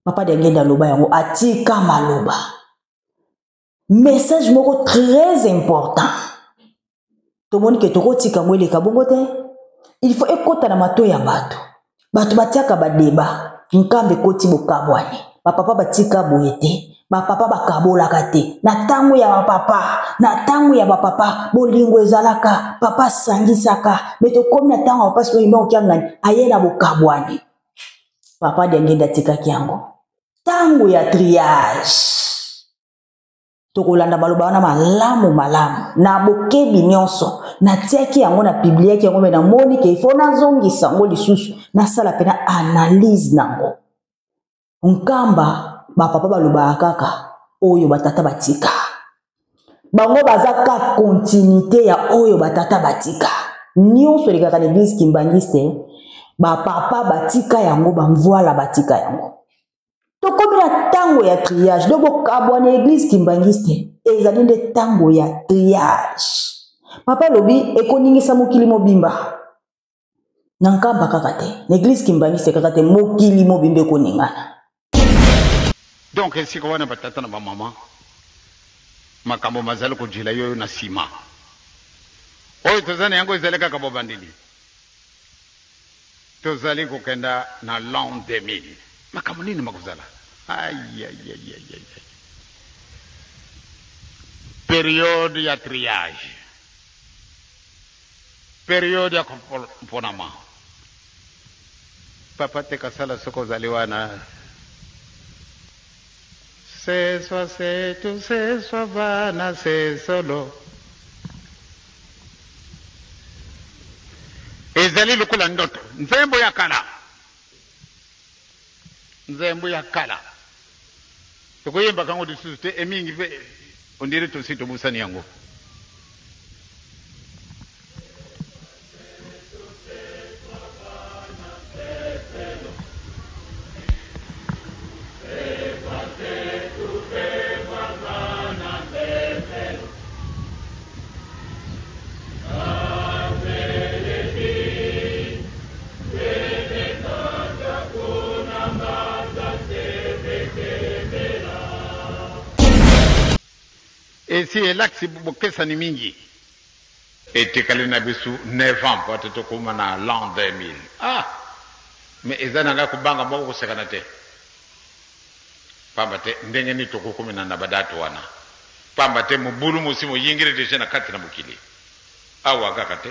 papa de ngenda loba yango atika maloba message moko très important to moni ke toko tika mwele kabongo te il faut ekota na mato ya bato batiaka ba débat nkambe koti bokabwani papa batika boyete papa bakabolaka te na tango ya papa bolingo ezalaka papa sangisaka meto komi na tango papa soyima okiangani ayena bokabwani papa de ngenda tika kiango tango ya triage tokolanda maloba wana malamu na bokebi nyonso na tiaki yango na bibliaki yango na moni ke ifo nazongisa ngo lisusu na sala pena analyse nango nkamba papa baloba kaka oyo batata batika bango bazaka continuité ya oyo batata batika nyonso lekaka na église kimbangiste papa batika yango bamvoila batika yango tokomi na tango ya triage donc kabwana église kimbangiste ezali nde tango ya triage papa lobi ekoningisa mokili mobimba na nkamba kaka te na église kimbangiste kaka te mokili mobimba ekoningana. Donc esi ko wana batata na mama makambo mazali ko jila yo na sima oyo tozana yango ezali kaka bobandili tozali ko kenda na l'an 2000 makambo nini makuzala aïe période ya triage période ya komponama papa te kasala soko zaliwana c'est soit c'est tout c'est soit vana c'est solo ezali lukula ndoto nzembo ya kala tokoyemba kango lisusu te emingi pe ondire tosi tobusani yango et si elaksi bokesa ni mingi etekali na bisu 9 ans po tokoma na l'an 2000 mais ezana la kubanga moko kosekana te pamba te ndenge ni tokokoma na badatu wana pamba te mubulu musimo yingire deja na kati na mukili awa kaka te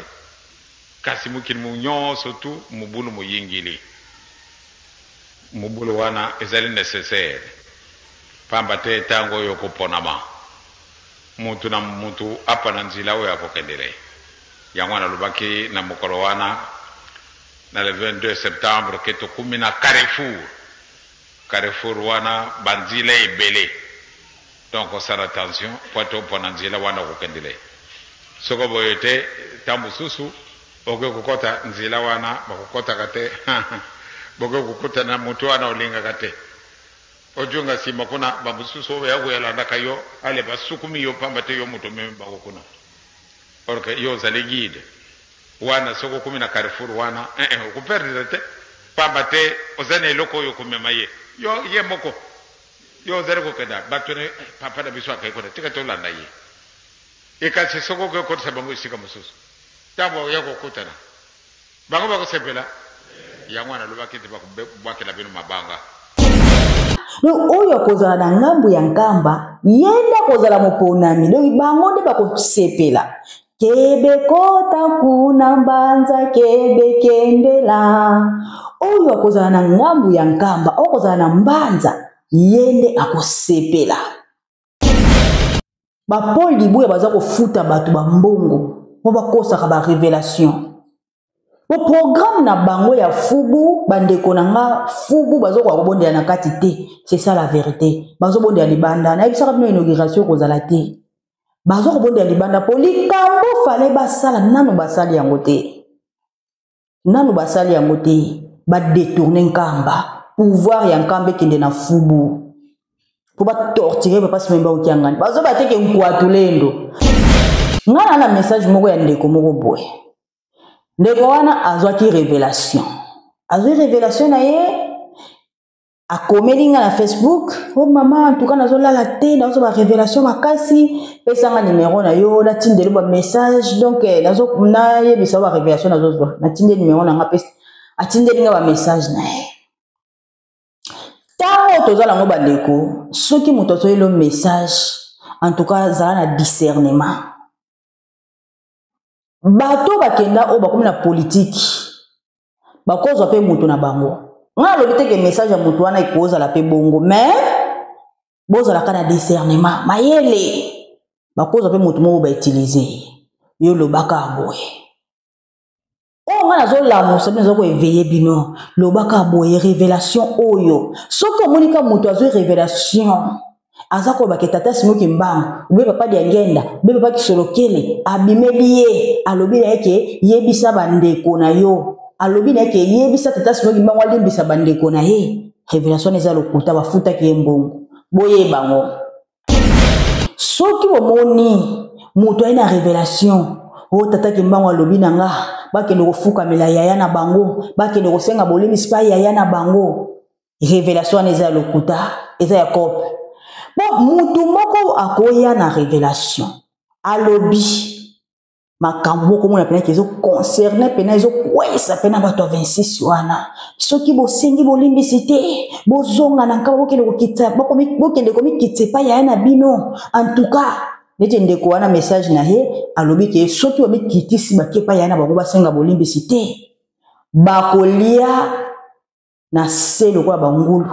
kasi mukili munyonso tu mubulu muyingili mubulu wana ezali nécessaire pamba te tango yokoponama mutu na mutu apa na nzila oyo akokendele yango na lubaki na mokolo wana na le 22 septembre ke tokumi na Carrefour wana banzila ebele donc osala attention po topona nzila wana kokendele soko boye te tambu susu oke kokota nzila wana bakokotaka te boke kokota na mutu wana olingaka te ojunga sima kuna babususo ya kuyalanda kayo ale basukumi yo pamba te yo muto memba kuna orka yo zali guide wana soko kumi na Carrefour wana ko perdre te pamba te ozane loko yo kumema ye yo ye moko yo zare ko keda batone papa da biswa kay ko te ka to landa ye e ka se soko ko ko se bango sika mususu tabo ya ko kutana bango ba ko sepela ya mwana lobaki te ba ko bakela bino mabanga. Donc oyo kozala na ngambu ya nkamba yenda kozala moponami donc bango nde bakosepela kebe kota kuna mbanza kebe kendela oyo kozala na ngambu ya nkamba oyo kozala na mbanza yende akosepela Paul Libuya baza kofuta bato bambongo po bakosaka ba révélation au programme na bango ya fubu bandeko nanga fubu bazo kwa kobondela na kati te c'est ça la vérité bazo bondela libanda na ebisaka bino inauguration kozala te bazo kobondela libanda po likambo fale basala nano basali yango te ba détourner nkamba pouvoir ya nkambe kende na fubu po ba torturer papa simemba okiangani bazo bateke nkwatulendo ngana na message moko ya ndeko moko boye ndeko wana azwaki révélation na ye akomeli nga na Facebook, oh maman en tout cas nazolala te nazo ba révélation makasi pesa nga numéro na yo na tindeli ba message donc nazo na yebisa ba révélation nazo na tindeli numéro na nga pesa atindeli nga ba message na ye tango tozala ngo bandeko soki moto azoyelo message en tout cas zala na discernement bato bakenda o bakomi na politique bakozwa pe moto na bango nga lobi teke message ya moto wana ekozala pe bongo mais bozala ka na discernement mayele bakozwa pe moto moko bautilize yo lobaka boye o nga nazolamusa bino zoko éveiller bino lobaka boye révélation oyo soki omonika moto azwi révélation aza ko baketa tata simoki mbango ube papa dia ngenda ube papa kisolokele abimeli ye alobi na yeke yebisa bandeko na yo alobi na yeke yebisa tata simoki mbango alimbisa bandeko na ye révélation eza lokuta bafuta ki mbongo boye bango soki bomoni moto aina révélation o tata ki mbango alobi na nga bakende kofukamela yaya na bango bakende kosenga bolimisi pa yaya na bango révélation eza lokuta eza ya kope bon mutu moko akoya na révélation alobi makambo moko mona pena kezo concerné pena ezo kwesa pena bato 26 wana soki bosengi bolimbisi te bozonga na nkaba bokende kokita bokende komikitse pa yaya na bino en tout cas nete ndeko wana message na ye alobi ke soki bamikitisi bakepa yaya na bango basenga bolimbisi te bakolia na se lokola bangulu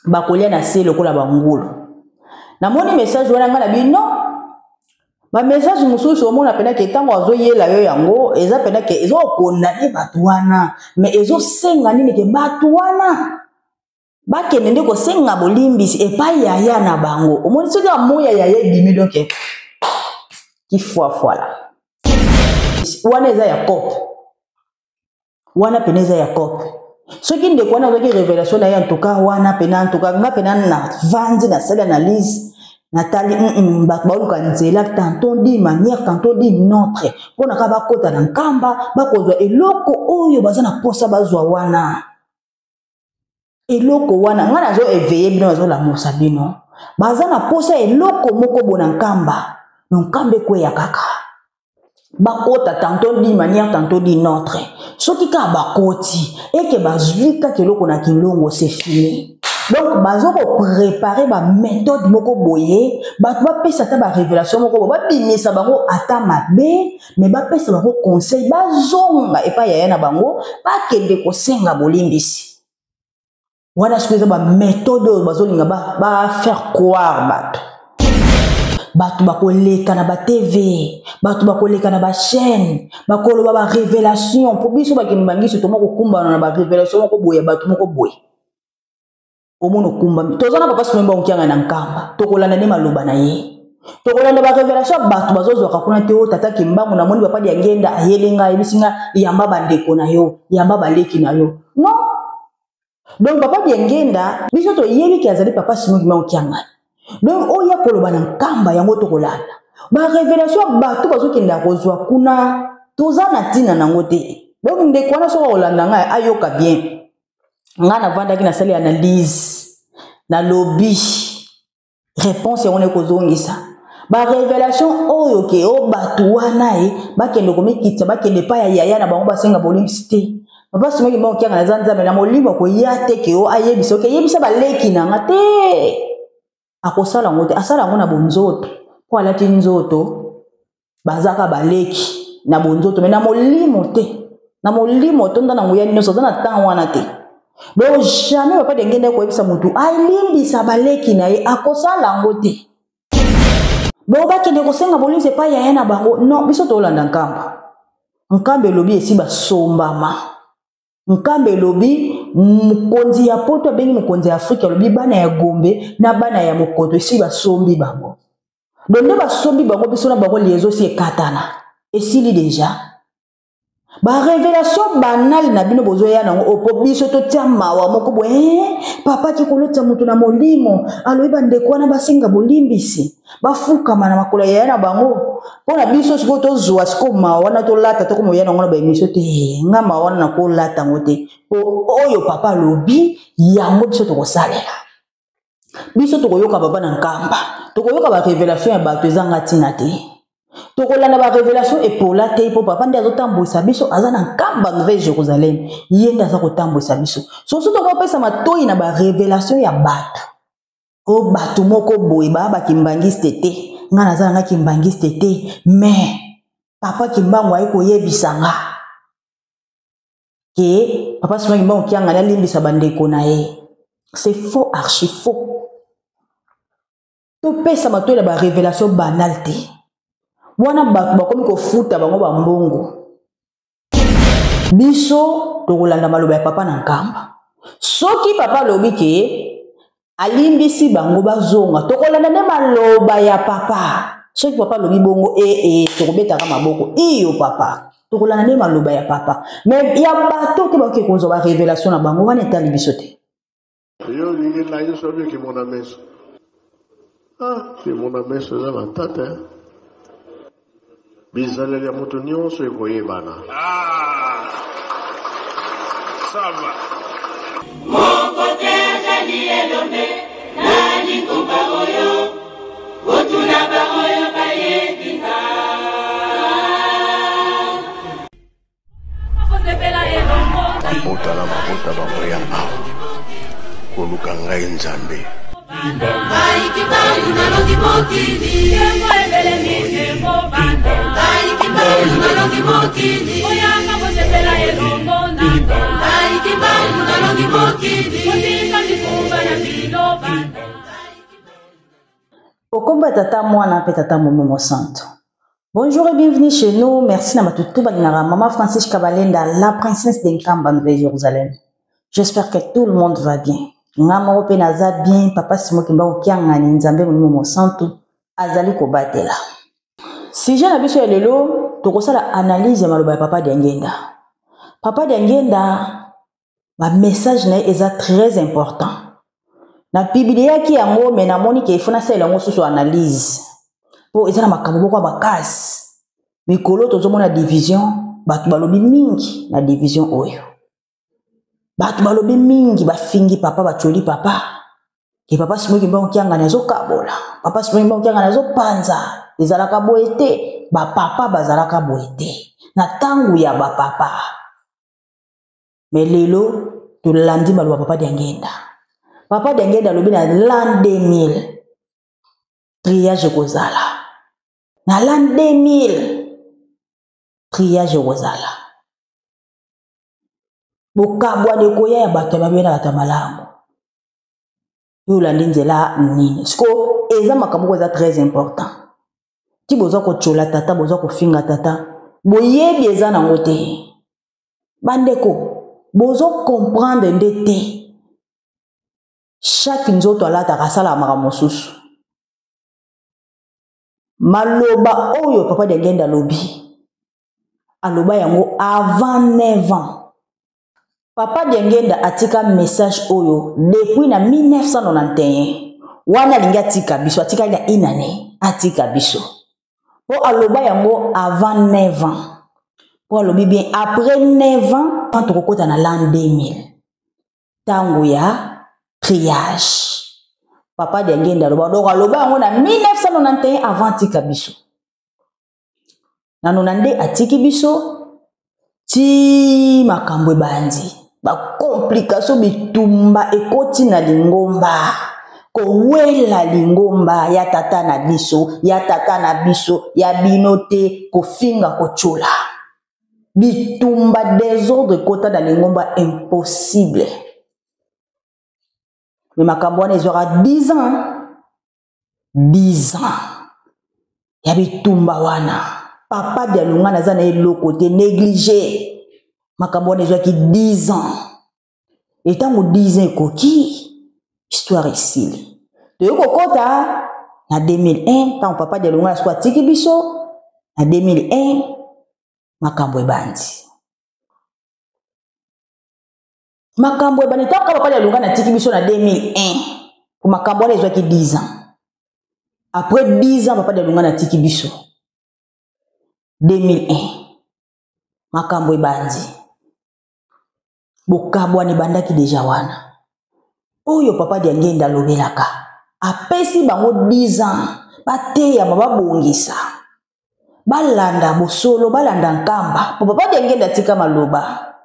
bakolia na se lokola bangulu namoni message wana nga na bino ba message mususu omona pena ke tango azoyela yo yango eza pena ke ezo kondane bato wana mais ezo senga nini ke bato wana bakende ndeko senga bolimbisi epai yaya na bango omoni soki amoya yaya dimi donc ki fois là wana eza ya kope wana pena eza ya kope soki ndeko wana azaki révélation na ye en tout cas wana pena en tout cas nga pena na vandi na sala analyse natali bato baoluka nzela tantôt di manière tantôt di notre mpona ka bakota na nkamba bakozwa eloko oyo baza na posa bazwa wana eloko wana nga nazo éveiller bino bazolamusa bino baza na posa eloko moko bona nkamba nkamba ekweya kaka bakota tantôt di manière tantôt di notre soki ka bakoti eke bazwi kaka eloko na kilongo c'est fini donc bazo ko préparer ba méthode moko boye bato bapesa ta ba révélation moko babimisa bango ata mabe mais bapesa bango conseil bazonga epa yaya na bango bakende kosenga bolimbisi wana soki eza ba méthode oyo bazolinga ba faire croire bato bakoleka na ba TV bato bakoleka na ba chaîne bakoloba ba révélation po biso bakimbangiso to moko kumbana na ba révélation moko boye bato moko boye omono kumba tozana papa simba onkianga na nkamba tokolanda ne maloba na ye tokolanda ba révélation bato bazozwa kakuna te o tata kimbangu na moni papa dia ngenda ayelenga ebisinga yamba bandeko na yo yamba baleki na yo non donc papa dia ngenda biso to yebi ki azali papa simba onkianga donc oya koloba na nkamba yango tokolanda ba révélation bato bazokenda kozwa kuna tozana tina nango te donc ndeko wana soko kolanda nga ayoka bien nga na vanda ki na sali analyse na lobby réponse ya ngone kozongisa ba révélation oyo ke o batu wana bakende komikitsa bakende pa ya yaya na bango basenga bolimbisi te papa simeki mo kianga na zanzambe na molimo ko yate ke o ayebisa ke yebisa baleki na nga te akosala ngote asala ngo na bonzoto ko alati nzoto bazaka baleki na bonzoto mais na molimo te na molimo to ndana ngoya nyonso zana tan wana te donc jamais papa de ngende ko ebisa mutu alimbisa baleki na ye akosala ngote bo bakende kosenga bolinze pa yaya na bango non biso to landa nkamba lobi esi basombama nkamba lobi mukonzi ya poto bengi mukonzi ya Afrika lobi bana ya Gombe na bana ya Mokoto esi basombi bango donc ne basombi bango biso na bango liezo si ekatana esili déjà ba révélation banale na bino bozoya nango opo biso to tiamawa moko boye papa ki kolota mutu na molimo aloyi bandeko wana basenga bolimbisi bafukama na makolo yaya na bango Pona biso siko to zuwa siko mawana to lata to komo yana ngona ba emission te nga mawana na ko lata ngote po oyo papa lobi yango biso to ko salela biso to ko yoka baba na nkamba to ko yoka ba révélation ya bato ezanga tina te to ko landa ba révélation epola te po papa ndi azotambuisa biso aza na nkamba Nouvelle Jérusalem yenda aza ko tambuisa biso so to ko pesa matoi na ba révélation ya bato o bato moko boye ba kimbangiste te nga nazala nga kimbangiste te mais papa kimbango ayi koyebisanga ke papa sima kimbango kianga na limbisa bandeko na ye c'est faux, archi faux. To pesa matoi na ba révélation banale te wana bato bakomi kofuta bango bambongo biso tokolanda maloba ya papa na nkamba soki papa lobi ke alimbisi bango bazonga tokolanda ne maloba ya papa soki papa lobi bongo tokobetaka maboko iyo papa tokolanda ne maloba ya papa mais ya bato te bakoki kozwa ba révélation na bango wana etali biso te yo lingi na yo sobi ki mona meso ki mona meso eza na tata bizaleli ya moto nyonso ekoyebana sava bapota na mabota bamoya awa koluka ngai nzambe Okomba tata mwana pe tata momo santo. Bonjour et bienvenue chez nous. Merci na matutu balinara maman Francis Kabalenda, la princesse d'Enkamba Nouvelle Jérusalem. J'espère que tout le monde va bien. Ngamo pe naza bien, papa Simo Kimba okianga ni nzambe momo santo azali ko batela. Si j'ai na biso ya lelo, tokosala analyse ya maloba ya papa Diangenda. Papa Diangenda, ma message na eza très important. Na Biblia ki yango mena moni ke ifuna sala yango susu analyse. Po eza na makambo boko bakasi. Mikolo tozomona division, batu balobi mingi na division oyo. Batu balobi mingi bafingi papa bacholi papa. Ke papa Simo Kimba okianga nazo kabola. Papa Simo Kimba okianga nazo panza. Ezalaka boete, ba papa bazalaka boete. Na tangu ya ba papa. Mais lelo tolandi maloba papa Diangenda. Papa Diangenda lobi na l'an 2000 triage kozala. Na l'an 2000 triage kozala. Bokabwa de koya ya bato babena kata malamu. Yo landi nzela nini. Siko eza makambo eza très important. Ti boza ko chola tata boza ko finga tata. Boyebi eza na ngote. Bandeko bozo comprendre ndete. Chaque nzoto alata kasala makambo susu. Maloba oyo papa Diangenda lobi. Aloba yango avant 9 ans. Papa Diangenda atika message oyo depuis na 1991. Wana linga atika biso atika ina inane atika biso. Po aloba yango avant 9 ans. Po alobi bien après 9 ans quand tokokota na l'an 2000. Tango ya triage. Papa Diangenda loba donc aloba yango na 1991 avant tika biso. Na 92 atiki biso ti makambo bandi. Ba complication bitumba ekoti na lingomba. Kowela lingomba ya tata na biso, ya tata na biso, ya binote kofinga kochola. Bitumba désordre kota na lingomba impossible. Mais makambo wana ezwaka 10 ans. 10 ans. Ya bitumba wana. Papa Dialunga naza na eloko te négligé. Makambo wana ezwaki 10 ans. Et tango 10 ans ekoki, histoire esili. Toyoko kota na 2001, tango papa Dialunga asko atiki biso, na 2001, makambo ebandi. Makambo ebani tango papa Dialunga na tiki biso na 2001. Pour makambo wana ezwaki 10 ans. Après 10 ans papa Dialunga na tiki biso. 2001 makambo ebandi bokabwani bandaki deja wana oyo papa Diangenda alobelaka apesi bango 10 ans bateyama babongisa balanda bosolo balanda nkamba po papa Diangenda tika maloba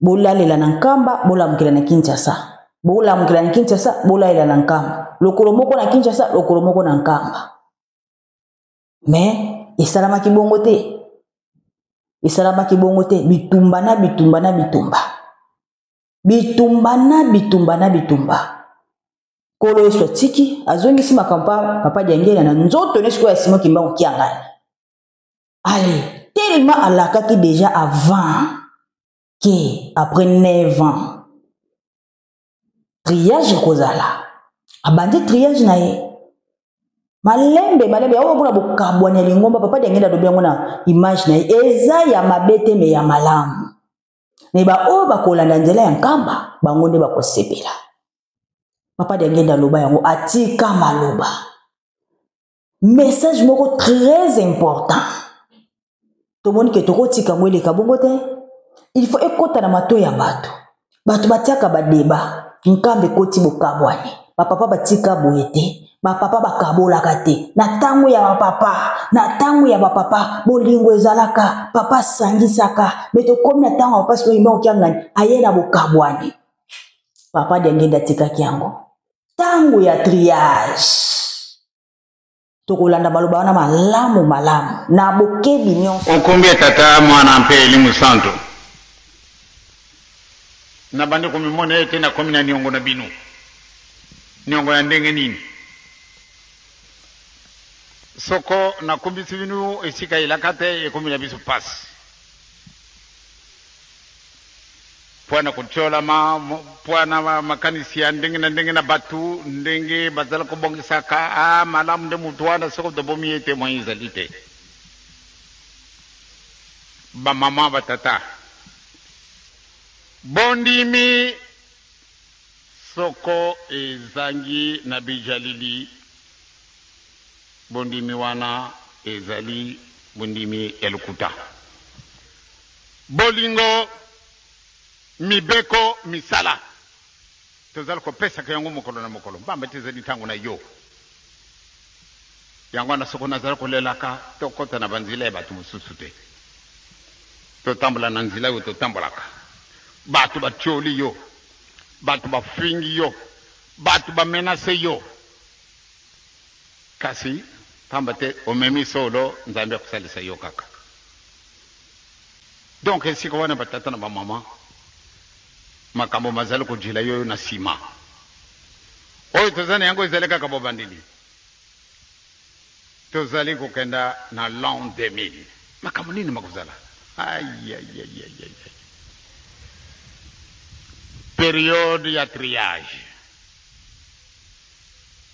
bolalela na nkamba bolamukela na Kinshasa bolamukela na Kinshasa bolalela na nkamba lokolo moko na Kinshasa lokolo moko na nkamba mais esalamaki bongo te esalamaki bongo te bitumba na bitumba na bitumba bitumba na bitumba na bitumba kolo yesu atiki azongisi makampa papa Diangenda na nzoto nesiko ya Simon Kimbangu kiangani allez tellement alakaki déjà avant que après 9 ans triage kozala abandi triage na ye malembe awo bona bokabwani lingomba papa Diangenda dobi yango na image na ye eza ya mabete me ya malamu ne ba o bakolanda nzela ya nkamba bango nde bakosepela papa Diangenda loba yango atika maloba message moko très important tomoni ke tokotika mwele kabongo te il faut ekota na mato ya bato batiaka badeba nkambe koti bokabwani bapapa batika boyete bapapa bakabolaka te na tango ya bapapa bolingo ezalaka papa sangisaka meto komi na tango papa siko imba okiangani ayena bokabwani papa Diangenda tikaki yango tango ya triage tokolanda maloba wana malamu na bokebi nyonso okumbi tata mwana mpe elimu santo na bande komimona ete na komi na niongo na binu niongo ya ndenge nini soko na kumbisi binu esika ilakate ekomi na biso pasi pwana kuchola pwana makanisi ya ndenge na batu ndenge bazala kubongisaka malamu nde mutu wana soko dobomi ete mwanyiza lite ba mama batata bondimi soko ezangi na bijalili bondimi wana ezali bondimi elukuta bolingo mibeko misala tozali kopesaka yango mokolo na mokolo mbamba tezali ntango na yo yango wana soko nazali kolelaka tokota na banzela ya bato mosusu te totambola na nzela oyo totambolaka bato batioli yo bato bafingi yo bato bamenase yo kasi pamba te omemi solo nzambe akusalisa yo kaka donc esika wana batata na bamama makambo mazali kojila yo na sima oyo tozali yango ezali kaka bobandeli tozali kokenda na l'an 2000 makambo nini makozala période ya triage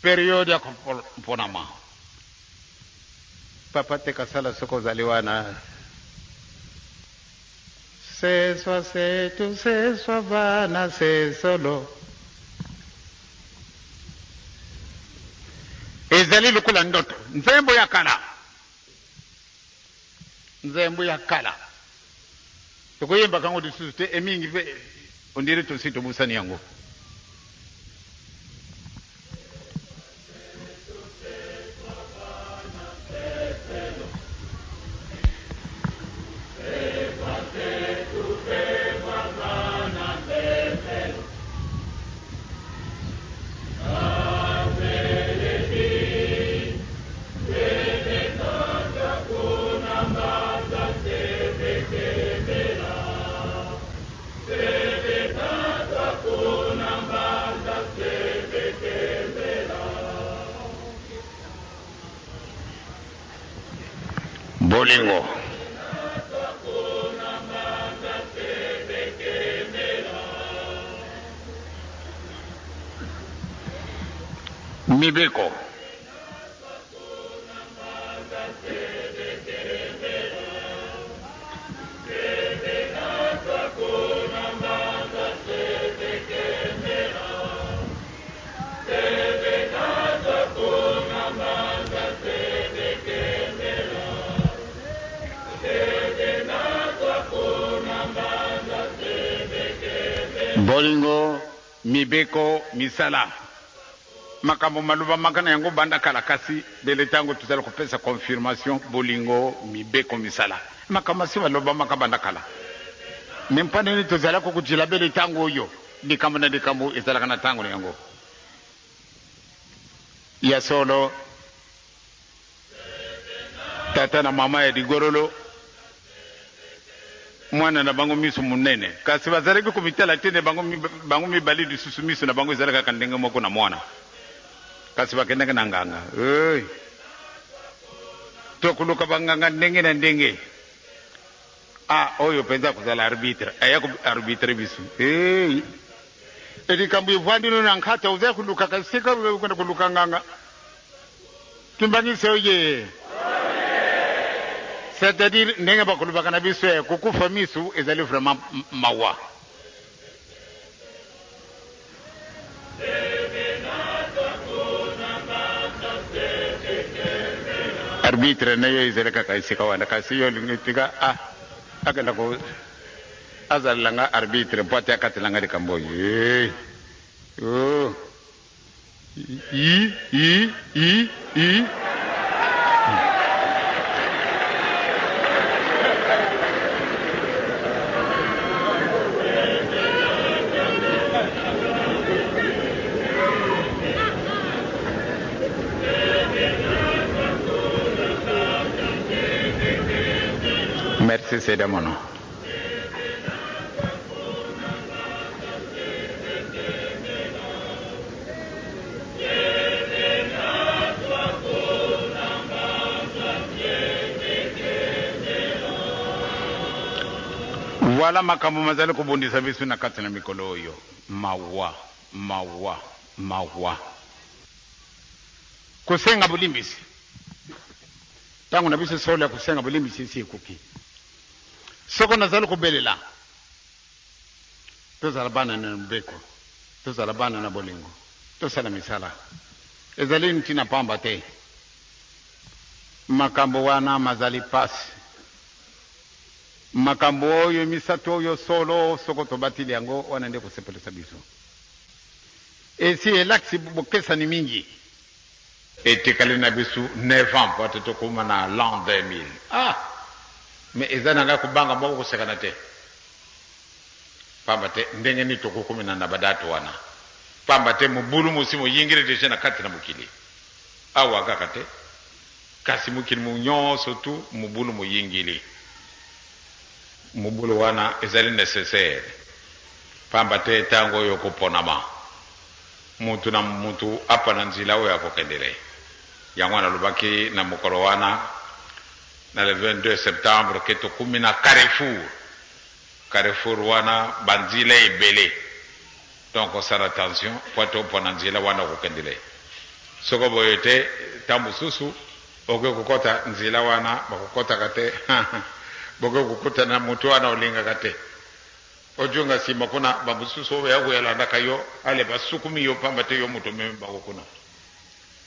période ya komponama papa te kasala soko ozali wana seswa setu seswa bana sesolo ezali lokola ndoto nzembo ya kala tokoyemba kango lisusu te emingi pe ondire tosi tobusani yango bolingo mibeko bolingo mibeko misala makambo maluba makana yango banda kala kasi bele tango tuzala kopesa confirmation bolingo mibeko misala makambo si baloba makabanda kala nempane ni tuzala ko kujila bele tango yo likambo na likambo ezala kana tango yango ya solo tata na mama ya digorolo mwana na bango misu munene kasi bazalaki kumitala tene bango mibali lisusu misu na bango ezalaka kandenge moko na mwana kasi bakendaka na nganga tokuluka banganga ndenge na ndenge oyo penza kuzala arbitre ayako arbitre bisu edi kambu ivwandino na nkata uze kuluka kasika kwenda kuluka nganga timbangise oye c'est-à-dire ndenge bakuluka na bisu kukufa misu ezali vraiment mawa arbitre na yo izaleka kaisika wanda kasi yo lingitika akenda ko azalanga arbitre pote akatilanga likambo Merci, c'est de mon nom. Voilà makambo mazali kubundisa bisu na kati na mikolo oyo mawa kusenga bulimbisi tangu na bisu solo ya kusenga bulimbisi si kuki soko nazali kubelela tozala bana na mbeko tozala bana na bolingo tosala misala ezali ntina pamba te makambo wana mazali pasi makambo oyo misato oyo solo soko tobatili yango wana nde kusepelesa biso esi elaksi bokesa ni mingi etikali na biso 9 ans po tokoma na l'an 2000 mais ezana nga kubanga moko kusekana te pamba te ndenge ni tokokumina na badatu wana pamba te mubulu musimo yingire deja na kati na mukili awa kaka te kasi mukili munyonso tu mubulu muyingili mubulu wana ezali nécessaire pamba te tango yo kuponama mutu na mutu apa na nzila oyo akokendele yango na lubaki na mukolo wana na le 22 septembre ke tokumi na Carrefour wana banzila ebele donc osala attention po topona nzila wana kokendele soko boye te tambu susu oke kokota nzila wana bakokotaka te boke kokuta na mutu wana olingaka te ojonga nsima kuna bamususu oyo yakoyalandaka yo ale basukumi yo pamba te yo mutu meme bakokuna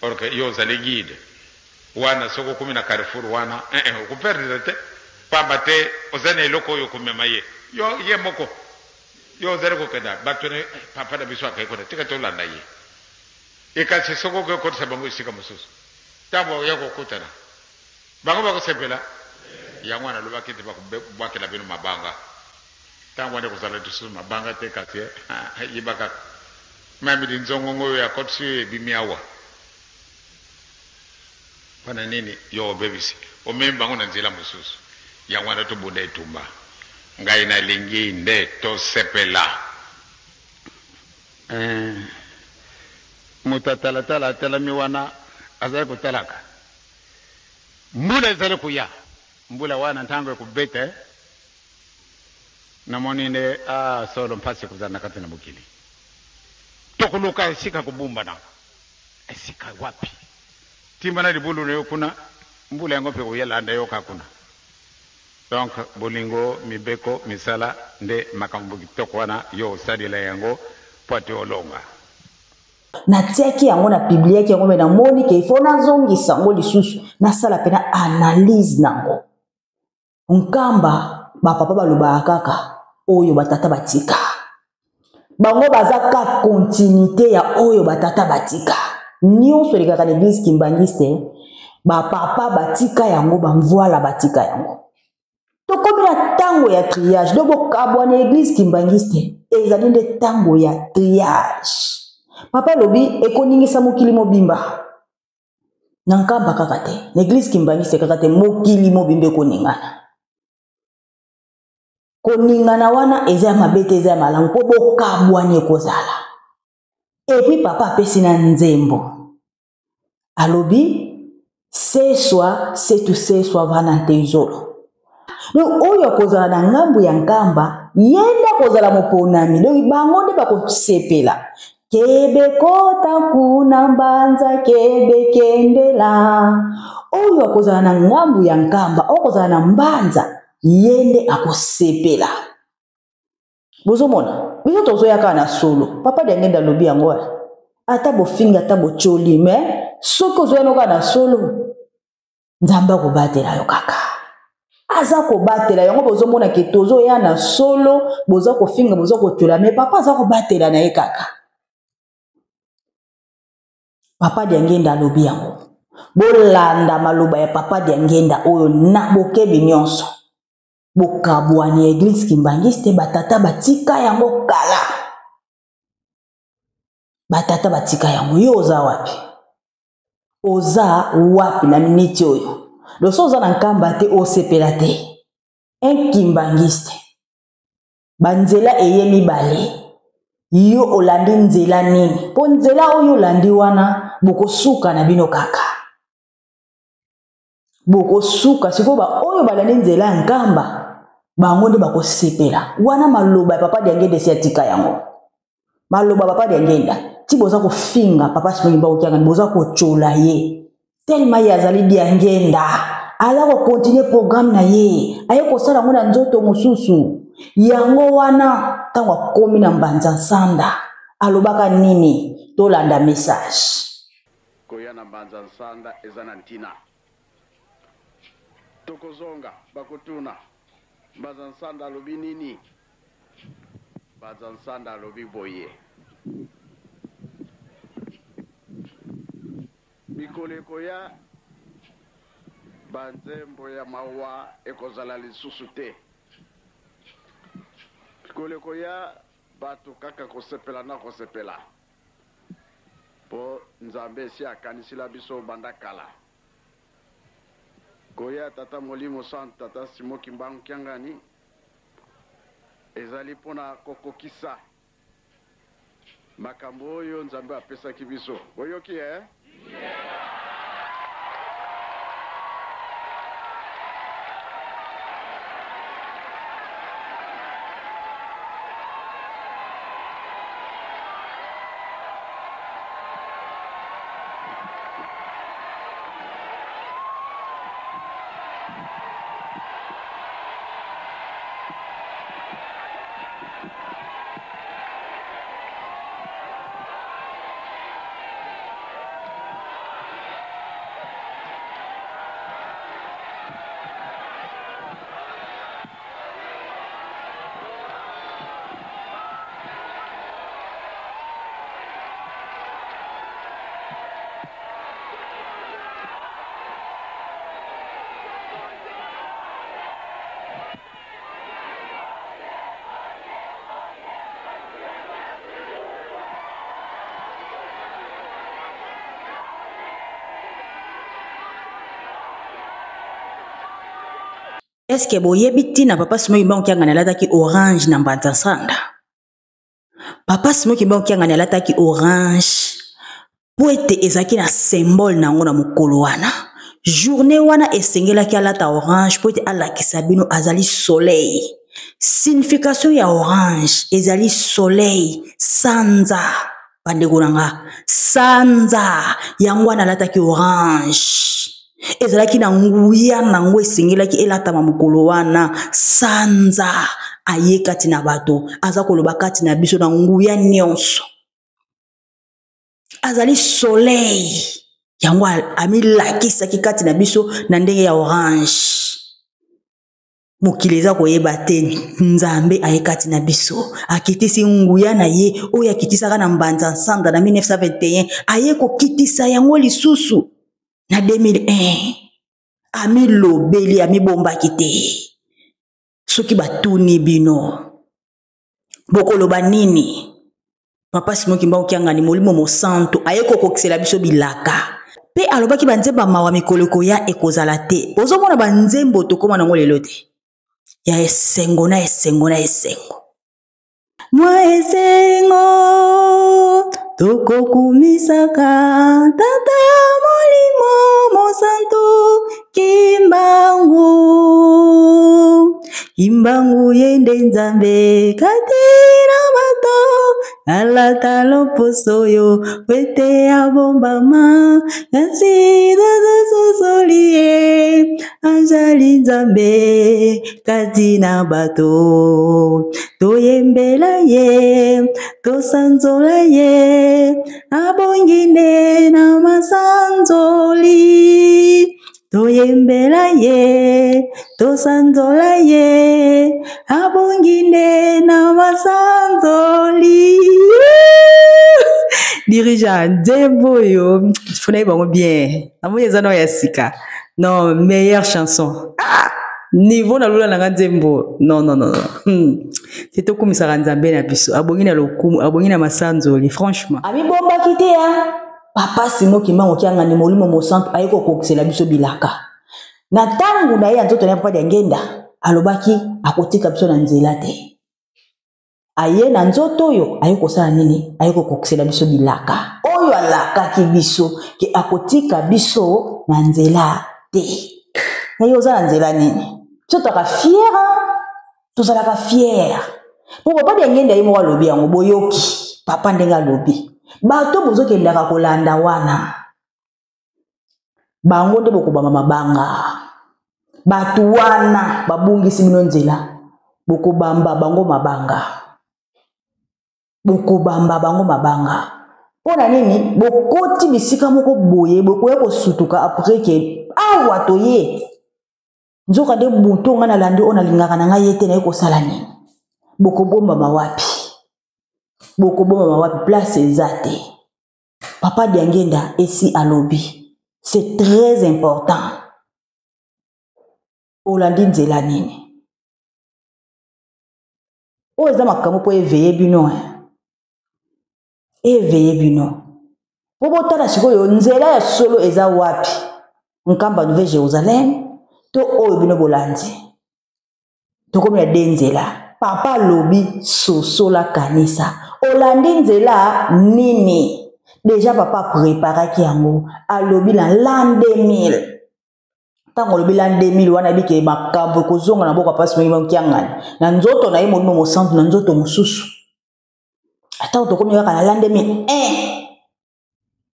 orke yo ozali guide wana soko kumi na Carrefour wana okuperdre te pamba te ozana eloko oyo kumema ye yo ye moko yo ozali kokenda bato ne papa na biso akaikona tika tolanda ye ekasi soko kokotisa bango esika mosusu ntango yakokutana bango bakosepela yango wana alobaki te bakobwakela bino mabanga ntango wane kozala lisusu mabanga te kasi yebaka mamidi nzongongo oyo yakotisi oyo ebimi awa wana nini yo obebisi omemi bango na nzela mosusu yango wana tobunda etumba ngai nalingi nde tosepela moto atalatala atalami wana azali kotalaka mbula ezali kuya mbula wana ntango ekubeta namoni nde solo mpasi kuzala na kati na mokili tokoluka esika kubumba na esika wapi timbana libulu nayo kuna mbula yango mpe koyelanda yo kakuna donc bolingo mibeko misala nde makambo kitoko wana yo osalela yango po ate olonga natiaki yango na bibliaki yango me namoni ke ifo nazongisa yango lisusu nasala mpe na analyse nango nkamba bapapa balobaka kaka oyo batata batika bango bazaka continuité ya oyo batata batika nyonso elekaka na église kimbangiste bapapa batika yango bamvoila batika yango tokomi na tango ya triage do bokabwa na église kimbangiste ezali nde tango ya triage papa lobi ekoningisa mokili mobimba na nkamba kaka te na église kimbangiste kaka te mokili mobimba ekoningana koningana wana eza ya mabe te eza ya malamu mpo bokabwani ekozala epuis papa apesi na nzembo alobi seswa setu seswa vana nte izolo donc oyo akozala na ngambu ya nkamba yenda kozala moponami donc bango nde bakosepela kebe kota kuna mbanza kebe kendela oyo akozala na ngambu ya nkamba okozala na mbanza yende akosepela bozomona biso tozoyaka na solo papa diangenda lobi yango ata bofinga ata bocholi me soki ozoyanoka na solo nzambe akobatela yo kaka aza kobatela yango bozomona ke tozoya na solo boza kofinga boza kochola me papa aza kobatela na ye kaka papa diangenda lobi yango bolanda maloba ya papa diangenda oyo na bokebi nyonso bokabwani ya église kimbangiste batata batika yango kala batata batika yango yo oza wapi na miniti oyo loso oza na nkamba te osepela te un kimbangiste banzela eye mibale yo olandi nzela nini mpo nzela oyo olandi wana bokosuka na bino kaka bokosuka sikoyo oyo balandi nzela ya nkamba bango nde bakosepela wana maloba ya papa diangenda esi atika yango maloba papa diangenda ti boza kofinga papa simongi bakokianga boza kochola ye telema ye azali diangenda aza kokontinue programme na ye aye kosala yango na nzoto mosusu yango wana ntango akomi na mbanza nsanda alobaka nini tolanda message koya na mbanza nsanda eza na ntina tokozonga bakotuna mbanza nsanda alobi nini mbanza nsanda alobi boye bikoleko ya banzembo ya mawa ekozala lisusu te bikoleko ya bato kaka kosepela na kosepela po nzambe esi akanisila biso banda kala koya tata molimo sant tata simo kimbangu kiangani ezali mpona kokokisa makambo oyo nzambe apesaki biso boyoki yeah. Est-ce que boyebi ntina papa Simo Kimbangu Kiangani alataki orange na mbanza nsanda? Papa Simo Kimbangu Kiangani alataki orange po ete ezalaki na symbole nango na mokolo wana. Journée wana esengelaki alata orange po ete alakisa bino azali soleil. Signification ya orange ezali soleil, sanza. Bandeko nanga, sanza yango wana alataki orange. Ezalaki na nguya nango esengelaki elatama mokolo wana sanza ayekati na bato aza koloba kati na biso na nguya nyonso azali soleil yango amilakisaki kati na biso na ndenge ya orange mokili eza koyeba te nzambe ayekati na biso akitisi nguya na ye oyo akitisaka na mbanza nsanda na 1921 aye kokitisa yango lisusu na 2001 amilobeli amibombaki te soki batuni bino bokoloba nini papa Simon Kimbangu Kiangani molimo mosantu aye kokokisela biso bilaka pe alobaki banzemba mawa mikolo koya ekozala te ozomona banzembo tokoma nango lelo te ya esengo na esengo na esengo mwa esengo tokokumisaka tata molimo mosantu Kimbangu Kimbangu yende nzambe katira bato alata loposo yo wete ya bombama kasi sosolie anjali nzambe katina bato toyembela ye tosanzola ye abongine na masanzoli toyembela ye tosanzola ye abongine na masanzoli dirigeant Dembo yo funa bango bien amoye zano ya sika non meilleure chanson niveau na lula na Dembo non c'est tout comme ça nzambe na biso abongina lokumu abongina masanzoli franchement ami bomba kitea papa Simon Kimbangu Kiangani molimo mosantu ayeko kokisela biso bilaka na tangu na ye nzoto na papa de ngenda alobaki akotika biso na nzela te aye na nzoto oyo ayeko sala nini ayeko kokisela biso bilaka oyo alakaki biso ke akotika biso na nzela te na yo za nzela nini biso taka fier tozalaka fier po papa de ngenda ye mo alobi yango boyoki papa ndenga alobi bato bozokendaka kolanda wana bango nde bokobama mabanga bato wana babungisi bino nzela bokobamba bango mabanga mpona nini bokoti bisika moko boye bokoya kosutuka apres ke awa toye nzoka nde buto nga nalandi oyo nalingaka na ngai ye te naye kosala nini bokobombama wapi place eza te papa Diangenda esi alobi c'est très important olandi nzela nini oyo eza makambo mpo eveye bino po botala sikoyo nzela ya solo eza wapi nkamba Nouvelle Jérusalem to oyo bino bolandi tokomi na de nzela papa alobi sosola kanisa olandi nzela nini déjà papa préparaki yango alobi na l'an 2000 tango alobi l'an 2000 wana bike makambo kozonga na boka papa Simon Kimbangu Kiangani na nzoto na ye molimo mosantu na nzoto mosusu ata tokomi kaka na l'an 2001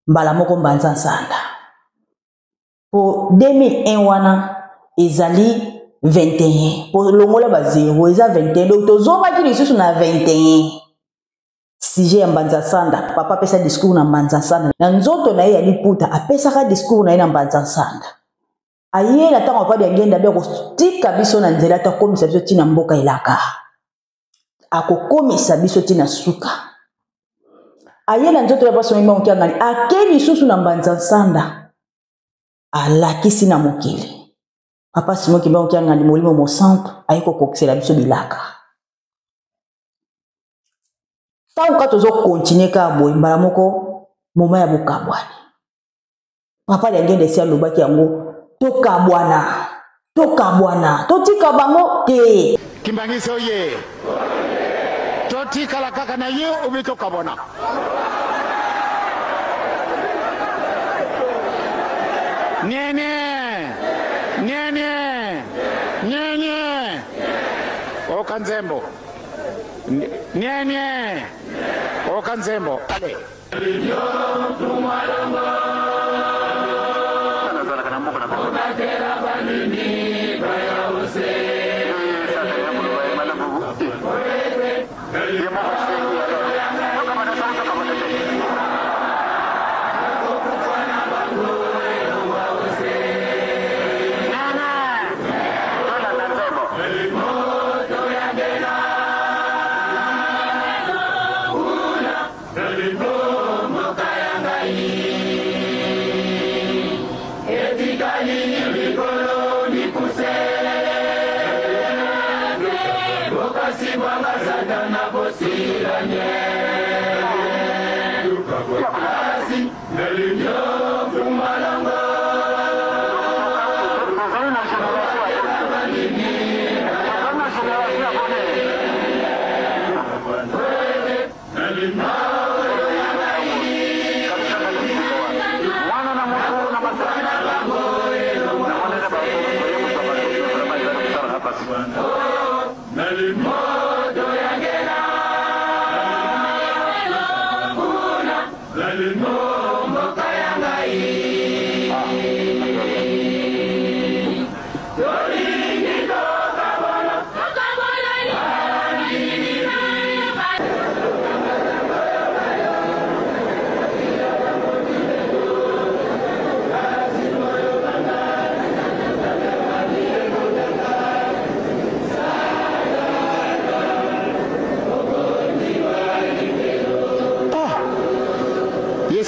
mbala moko mbanza nsanda po 2001 wana ezali 21 po longola ba 0 eza 21 donc tozomaki lisusu na 21 sujet ya mbanza sanda papa pesa discours na mbanza sanda na nzoto na ye ya liputa apesaka discours na ye na mbanza sanda aye na tango papa Diangenda be kotika biso na nzela ta komisa biso tina mboka elaka akokomisa biso tina suka aye na nzoto ya papa Simon Kimbangu Kiangani ake lisusu na mbanza sanda alakisi na mokili papa Simon Kimbangu Kiangani molimo mosantu ayeko kokisela biso bilaka tango ka tozo continuer ka boye mbala moko moma ya bokabwani papa Diangenda esi alobaki yango tokabwana totika bango te Kimbangiso ye totika la kaka na ye ubi tokabwana Nyenye Okanzembo Nyenye Okanzembo Ale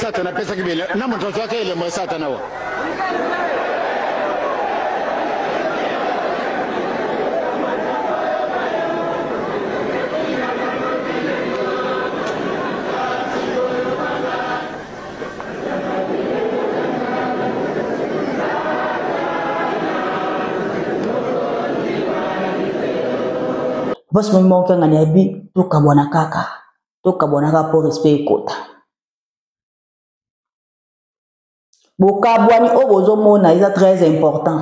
Satana pesa kibele na mtoto wake ile mwa Satana wa basi mimi mwangu ngani abi toka bwana kaka po respect kota bokabwani obozo mona eza très important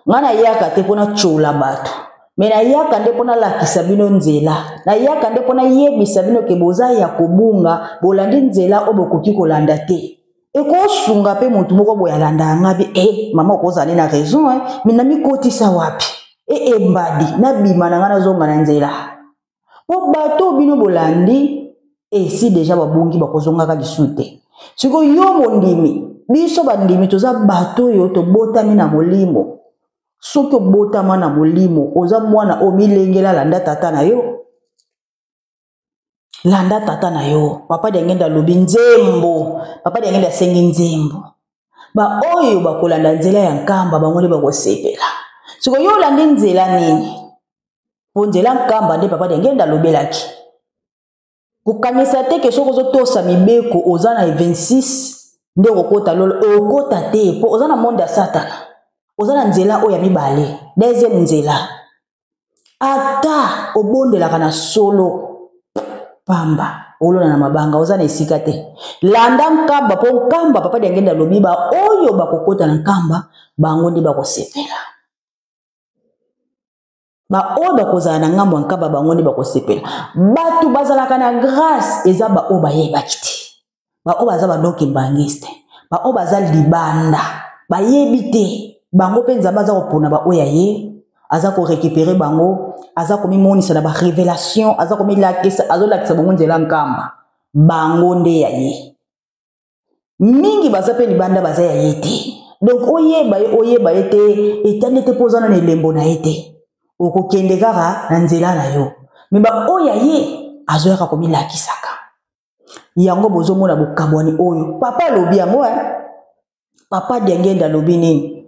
ngana yaka te pona chola bato me na yaka nde pona lakisa bino nzela na yaka nde pona yebisa bino ke boza ya kobunga bolandi nzela obokoki kolanda te ekosunga pe mutu moko boyalanda ngabi mama okozali na raison me na mikotisa wapi mbadi na bima na ngana zonga na nzela po bato bino bolandi si deja babungi bakozonga ka lisute siko yo mondimi biso bandimi toza bato yo to botami na molimo soki obotama na molimo oza mwana omilengela landa tata na yo papa diangenda lobi nzembo papa diangenda sengi nzembo ba oyo bakolanda nzela ya nkamba bango nde bakosepela siko yo olandi nzela nini po nzela nkamba nde papa diangenda lobelaki kokanisa te ke soki ozotosa mibeko oza na 26 nde okota lolo okota te po oza na monde ya Satana oza na nzela oyo ya mibale deuxième nzela ata obondelaka na solo pamba olona na mabanga oza na esika te landa nkamba po nkamba papa diangenda lobi ba oyo bakokota na nkamba bango nde bakosepela ba oyo bakozala na ngambo ya nkamba bango nde bakosepela bato bazalaka na grâce eza ba oyo bayebaki te ba oyo baza badoki mbangiste ba oyo baza libanda bayebi te bango mpe nzambe aza kopona ba oyo ye aza korécupérer bango aza komimonisa na barévélation aza komilakisa azolakisa bango nzela nkamba bango nde ya ye mingi baza mpe libanda baza ya ye te donc oyeba ye te etandi te mpo oza na elembo na ye te okokende kaka na nzela na yo me ba oyo ya ye azoyaka komilakisaka yango bozomona bokabwani oyo papa alobi yango papa diangenda alobi nini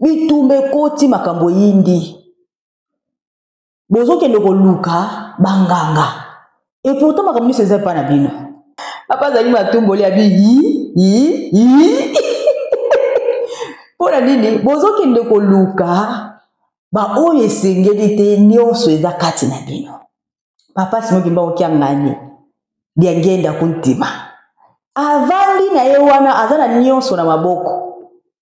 bitumbe koti makambo yindi bozokende koluka banganga et pourtant makambo nyonso eza epa na bino papa azali matumboli abi mpona nini bozokende koluka ba oyo esengeli te nyonso eza kati na bino papa simoki mba okia ngani diangenda kuntima avandi na ye wana aza na nyonso na maboko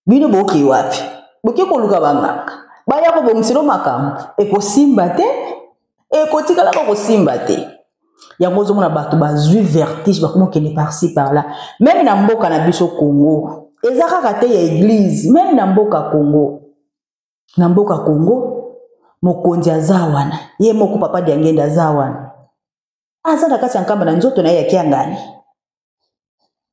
bino boki wapi boki koluka banganga baya kobongiselo makambo ekosimba te ekotikala kosimba te yango ozomona bato bazwi vertige bakomokende par-ci par-là même na mboka na biso Congo eza kaka te ya église même na mboka Congo mokonzi aza wana ye moko papa diangenda aza wana aza na kati ya nkamba na nzoto na ye yaki ngani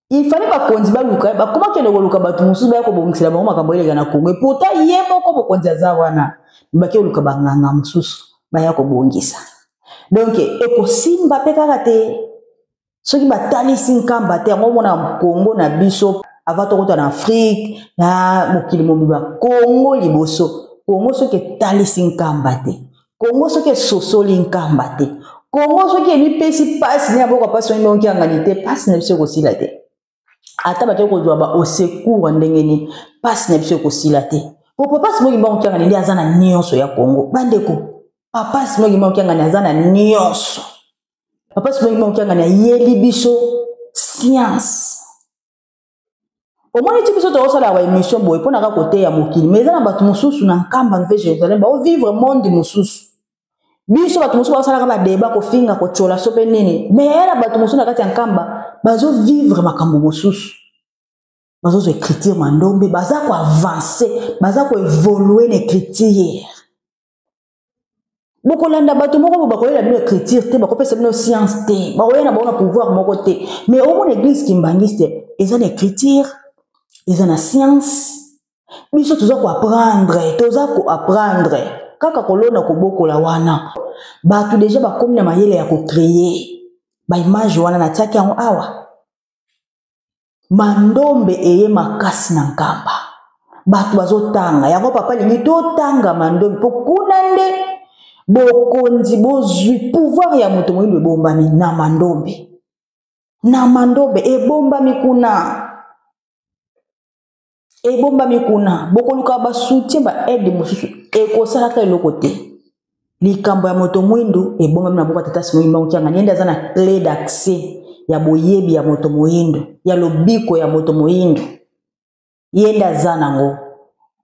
il fallait bakonzi baluka bakomakende koluka bato mosusu baya kobongisela bango makambo elega na Congo pourtant ye moko mokonzi aza wana baki oluka banganga mosusu baya kobongisa donc ekosimba mpe kaka te soki batalisi nkamba te yango mona Congo na biso ava tokota na Afrique na mokili mobimba Congo liboso Congo soki etalisi nkamba te Congo soki esosoli nkamba te Congo soki ebi pesi passe ni aboko passe ni bonki angalité passe na biso kosila te. Ata bato ko doba au secours ndenge ni passe na biso kosila te. Po papa simo ngimba bonki angani azana nyonso ya Congo. Bandeko papa simo ngimba bonki angani azana nyonso. Papa simo ngimba bonki angani yeli biso science. Au moins tu biso to sala wa émission boy pona ka côté ya mokili mais ezana bato mususu na nkamba nve Jérusalem ba vivre monde mususu. Biso bato mususu ba sala ka ba débat ko finga ko chola sope nini mais era bato mususu na kati ya nkamba bazo vivre makambo mususu. Bazo zo écriture mandombe baza ko avancer baza ko évoluer l'écriture. Boko landa bato moko ba ko yela bino écriture te ba ko pesa bino science te ba ko yena ba na pouvoir moko te mais au moins église kimbangiste ezana écriture ezana science biso toza ko apprendre kaka kolona ko bokola wana bato déjà ba komi na mayele ya ko créer ba image wana na tiaki yango awa mandombe eye makasi na nkamba bato bazotanga yango papa lingi totanga mandombe po kuna nde bokonzi bozwi pouvoir ya moto moyindo ebombami na mandombe ebombami kuna bokoluka ba soutien ba aide mosusu ekosalaka eloko te likambo ya moto moyindo ebombami na boka tata simo ngimba okianga yende aza na clé d'accès ya boyebi ya moto moyindo ya lobiko ya moto moyindo yende aza nango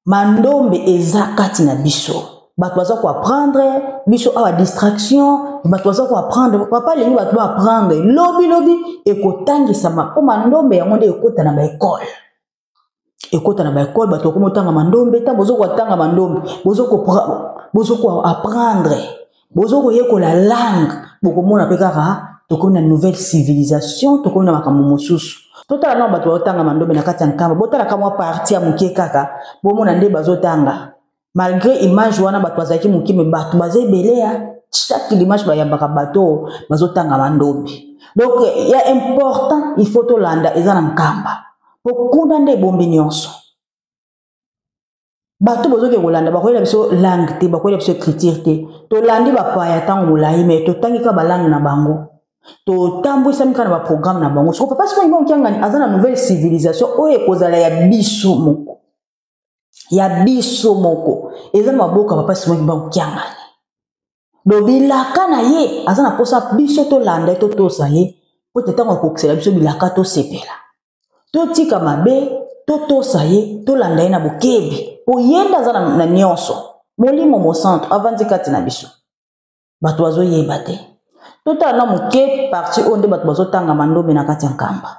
mandombe eza kati na biso bato baza ko apprendre biso awa distraction bato baza ko apprendre papa lingi bato ba apprendre lobi ekotangisa po mandombe yango nde ekota na ba école bato ko motanga mandombe ta bozo ko tanga mandombe bozo ko apprendre bozo ko yekola langue boko mona pe kaka toko na nouvelle civilisation toko na makambo mosusu totala na bato otanga mandombe na kati ya nkamba botala kama parti ya mukie kaka bomona nde bazotanga malgré image wana bato bazaki mukie me bato bazebelea chaque image bayambaka bato bazotanga mandombe donc il y a important il faut to landa ezana nkamba pokunda nde bombe nyonso bato bozoke kolanda bakoyela biso langue te bakoyela biso écriture te to landi bapaya tango molai mais to tangika ba langue na bango to tambwisa mikana ba programme na bango soko papa siko ngomba kiangani azana nouvelle civilisation oye kozala ya biso moko ezana maboka papa siko ngomba kiangani do bilaka na ye azana posa biso to landa to tosa ye po tetango kokisela biso bilaka to sepela to tika mabe to tosa ye to landa ye na bokebi po yenda azana na nyonso molimo mo centre avandi kati na biso bato bazo yeba te totala na moke parti onde bato bazotanga mandombe na kati ya nkamba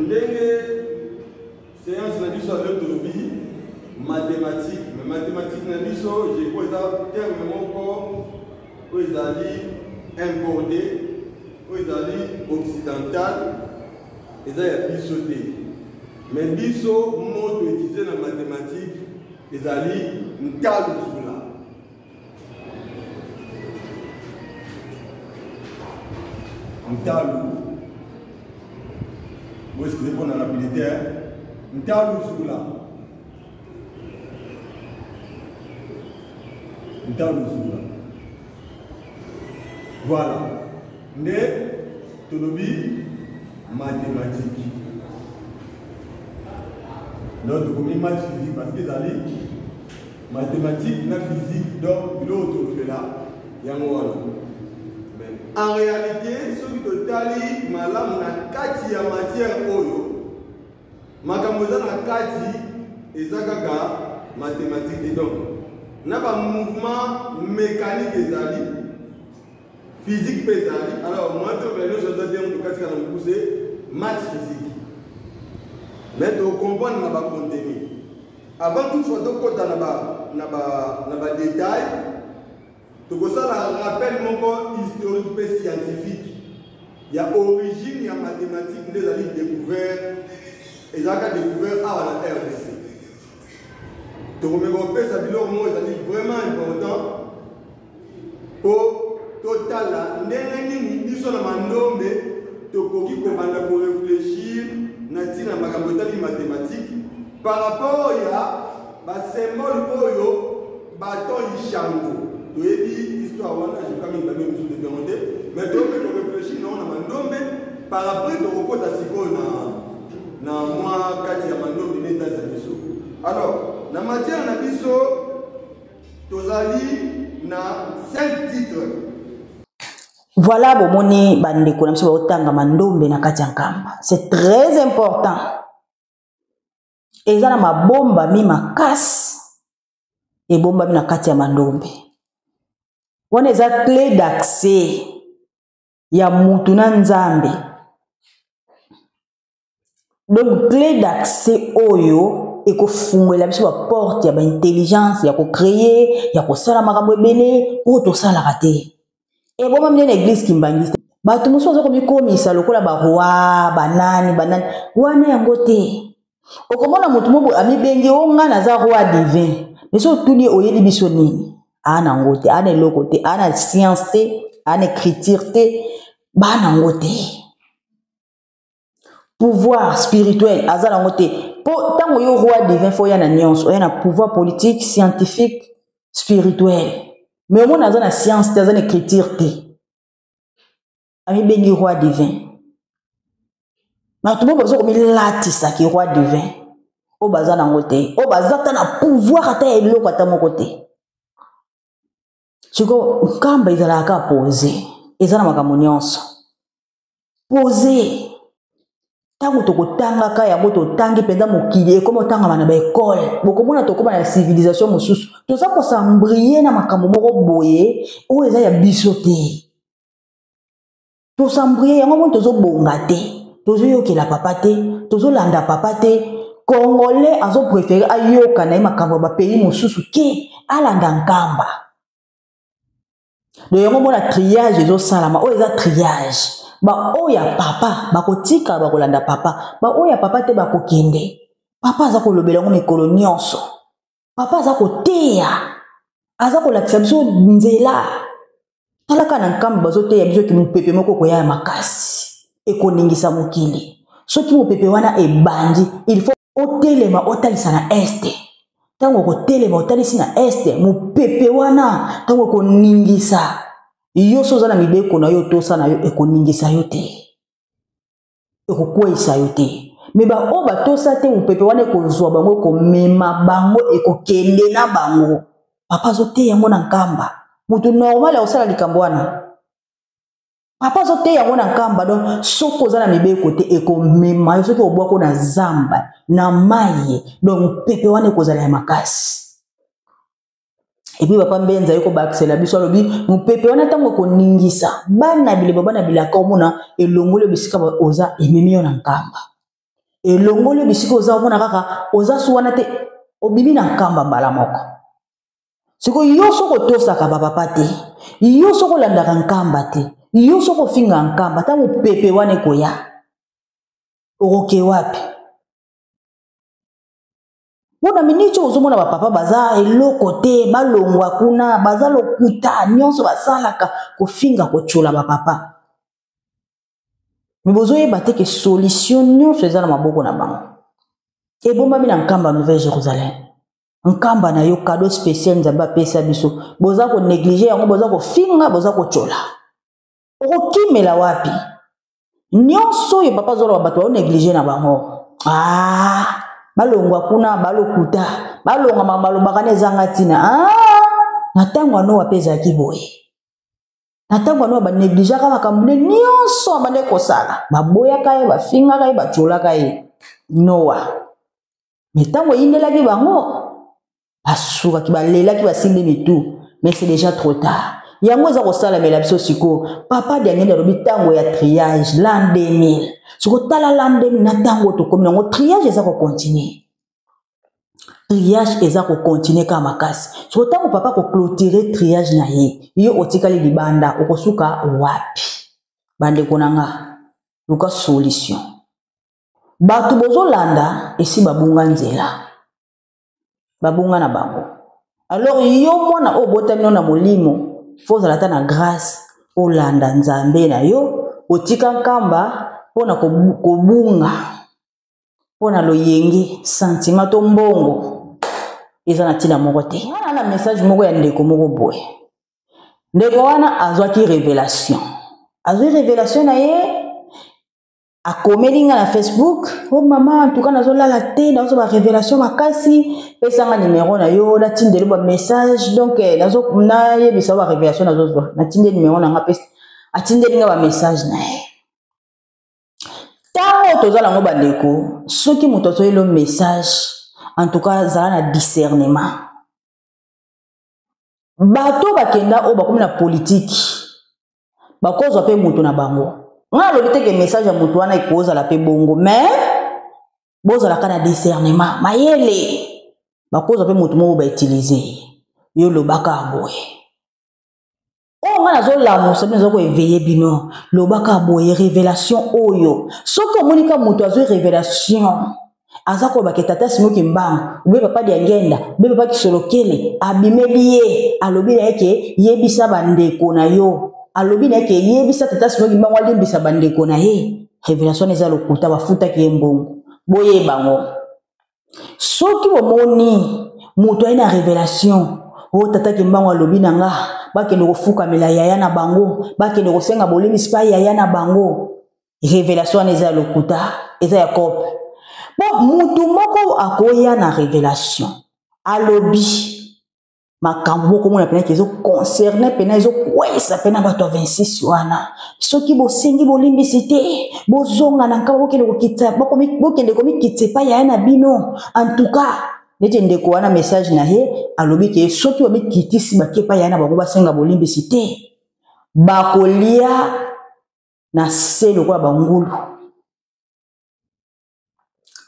ndenge séance na biso avec tolobi mathématique mais mathématique na biso je crois ça terme moko oyo ezali importé oyo ezali occidental eza ya biso te mais biso moto utilisé na mathématique ezali ntalu zula ntalu vous excusez pour la rapidité ntalu zula voilà nde tolobi mathématique donc comme maths physique parce que ezali mathématique na physique donc biloko tolobela yango wana mais en réalité soki totali malamu na kati ya matière oyo makambo eza na kati eza kaka mathématique te donc na ba mouvement mécanique ezali physique pe ezali alors moi to belo je dois dire to kati kana mukuse maths physique mais to comprendre na ba contenu avant toute chose to kota na ba détail to ko ça la rappel moko historique pe scientifique ya origine ya mathématique nde ezali découvert ezaka découvert à la RDC. Donc, je c'est vraiment important pour total là. Nous sommes pour réfléchir à la mathématique par rapport à symbole oyo bâton ishango. Tu as dit histoire wana je quand même même sous demander mais donc tu réfléchis non na mandombe par après tu reposes à siko na moi kati ya mandombe neta za biso. Alors na matière na biso tozali na 5 titres. Voilà bomoni bandeko na biso otanga mandombe na kati ya nkamba. C'est très important. Eza na mabomba mi makasi et bomba mi na kati ya mandombe. Wana eza clé d'accès ya mutu na nzambe. Donc clé d'accès oyo ekofungwela biso ba porte ya ba intelligence ya ko créer ya ko sala makambo ebele o to sala raté. Et bomba mi na église kimbangiste. Bato moso zo komikomisa lokola ba roi banani wana yango te. Okomona mutu mobo amibengi onga na za roi divin. Mais so tuni oyeli biso nini? Ana ngote, ana eloko te, ana science te, ana écriture te, bana ngote. Pouvoir spirituel, azala ngote. Po tango yo roi divin fo ya na nyonso, oya na pouvoir politique, scientifique, spirituel. Mais au moins azana science te, azana écriture te. Ami bengi roi divin. Mais tout le monde a mis latisa qui roi divin. O bazana ngote, o bazata na pouvoir ata eloko ata mon côté. Siko nkamba izalaka poser, ezala makambo nyonso. Poser. Tango tokotanga ka yango totangi penda mokili ekoma otanga bana ba école. Bokomona tokoma na civilisation mosusu. Toza ko s'embrier na makambo moko boye, o eza ya biso te. To s'embrier yango mo tozo bonga te. Tozo yokela papa te, tozo landa papa te. Congolais azo préféré ayoka na makambo ba pays mosusu ke alanda nkamba. De yango mona triage ezo salama, o eza triage. Ba oya papa, ba kotika ba kolanda papa, ba oya papa te ba kokende. Papa aza kolobela ngo mikolo nyonso. Papa aza koteya. Aza kolakisa biso nzela. Talaka na nkamba bazo teya biso ki mupepe moko koya ya makasi. Ekoningisa mokili. Soki mupepe wana ebandi, il faut otelema otalisa na este. Tango ko telema otalisi na este, mupepe wana tango ko ningisa. Yo soza na mibeko na yo tosa na yo ekoningisa yo te. Eko kwesa yo te. Me ba o ba tosa te mupepe wana ko zwa bango ko mema bango eko kende na bango. Papa zote yango na nkamba. Mutu normal ya osala likambo wana. Papa zote yango na nkamba donc soko za na mibeko te eko mema yo soki obwako na zamba na maye donc pepe wana ko zala ya makasi. Et puis papa mbenza yoko bakisela biso alobi mupepe wana tango ko ningisa bana bilebo bana bilaka omona elongolo bisika oza ememi yo na nkamba. Elongolo bisika oza omona kaka oza suwana te obimi na nkamba mbala moko. Siko yo soko tosaka papa te. Yo soko landaka nkamba te. Yo soko finga nkamba tango pepe wana koya. Okoke wapi? Bona minicho ozomona ba papa baza eloko te balongwa kuna baza lokuta nyonso basalaka kofinga kochola ba papa. Mibozo yeba te ke solution nyonso eza na maboko na bango. E bomba mina nkamba Nouvelle Jérusalem. Nkamba na yo cadeau spécial nzamba pesa biso. Boza ko négliger yango boza ko finga boza ko chola. Okimela wapi? Nyonso ye papa zolo bato ba négliger na bango. Balongwa kuna balokuta balonga mamalo bakane zanga tina natango ano wapeza kiboye natango ano ba négligea ka makambo nyonso abande kosala baboya kaye bafinga kaye bachola kaye noa metango indela ki bango basuka ki balela ki basimbi mitu mais c'est déjà trop tard. Yango eza kosala mela biso siko papa dernier robi tango ya triage l'an 2000 siko tala l'an 2000 na tango to komi ngo triage eza ko continuer. Triage eza ko continuer ka makasi. Siko tango papa ko clôturer triage na ye yo otikali libanda okosuka wapi. Bande konanga luka solution. Batu bozo landa esi babunga nzela. Babunga na bango. Alors yo mwana obotami na molimo faut zalata na grâce olanda nzambe na yo otika nkamba pona kobunga pona loyenge sentiment to mbongo eza na tina moko te wana na message moko ya ndeko moko boye ndeko wana azwaki révélation na ye akomelinga na Facebook oh mama en tout cas nazolala te nazo ba révélation makasi pesanga numéro na yo na tindeli ba message donc nazo na yebisa ba révélation nazo na tindeli numéro na nga pesa atindeli nga ba message na ye tango tozala ngo bandeko soki moto azoyelo message en tout cas zala na discernement bato bakenda o bakomi na politique bakozwa pe moto na bango nga lobi te ke message ya moto wana ekozala pe bongo mais bozala ka na discernement mayele bakozwa pe moto moko bautilize yo lobaka boye o nga nazolamusa bino nazo koéveille bino lobaka boye révélation oyo soki omonika moto azwi révélation aza koyebaka tata simoki mbangu ube papa diangenda ube papa kisolokele abimeli ye alobi na ye ke yebisa bandeko na yo alobi na ye ke yebisa tata simoki mbangu alimbisa bandeko na ye révélation eza lokuta bafutaki ye mbongo boyeba ngo soki bomoni moto aye na révélation o tata kimbangu alobi na nga bakende kofukamela yaya na bango bakende kosenga bolimbisi pa yaya na bango révélation eza lokuta eza ya kope bon mutu moko akoya na révélation alobi makambo moko mona pena kezo concerné pena ezo kwesa pena bato 26 wana soki bosengi bolimbisi te bozonga na nkaba bokende kokita bokende komikitse pa yaya na bino en tout cas nete ndeko wana message na ye alobi ke soki bamikitisi bake pa yaya na bango basenga bolimbisi te bakolia na se lokola bangulu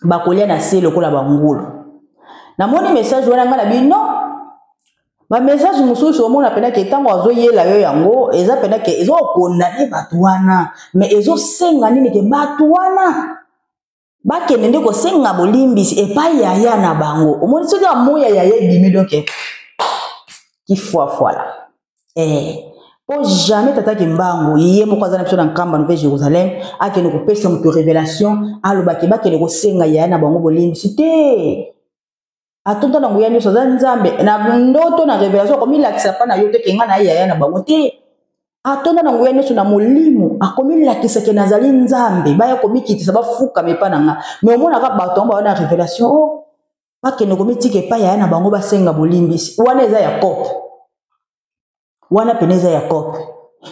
bakolia na se lokola bangulu namoni message wana nga na bino ba message mususu omona pena ke tango azoyela yo yango eza pena ke ezo kondane bato wana mais ezo senga nini ke bato wana bakende nde kosenga bolimbisi epai yaya na bango omoni soki amoya yaya ebimi donc ki fois là po jamais tata kimbangu ye moko azana biso na nkamba Nouvelle Jérusalem akende kopesa moto révélation alobaki bakende kosenga yaya na bango bolimbisi te atonda na nguya nyonso aza nzambe na ndoto na révélation akomilakisa pa na yo te kenga na yaya na bango te atonda na nguya nyonso na molimo akomilakisa ke nazali nzambe baya komikitisa bafuka mepa na nga mais omonaka bato yango bawana révélation o bakende komitika epai yaya na bango basenga bolimbisi wana eza ya kope wana pena eza ya kope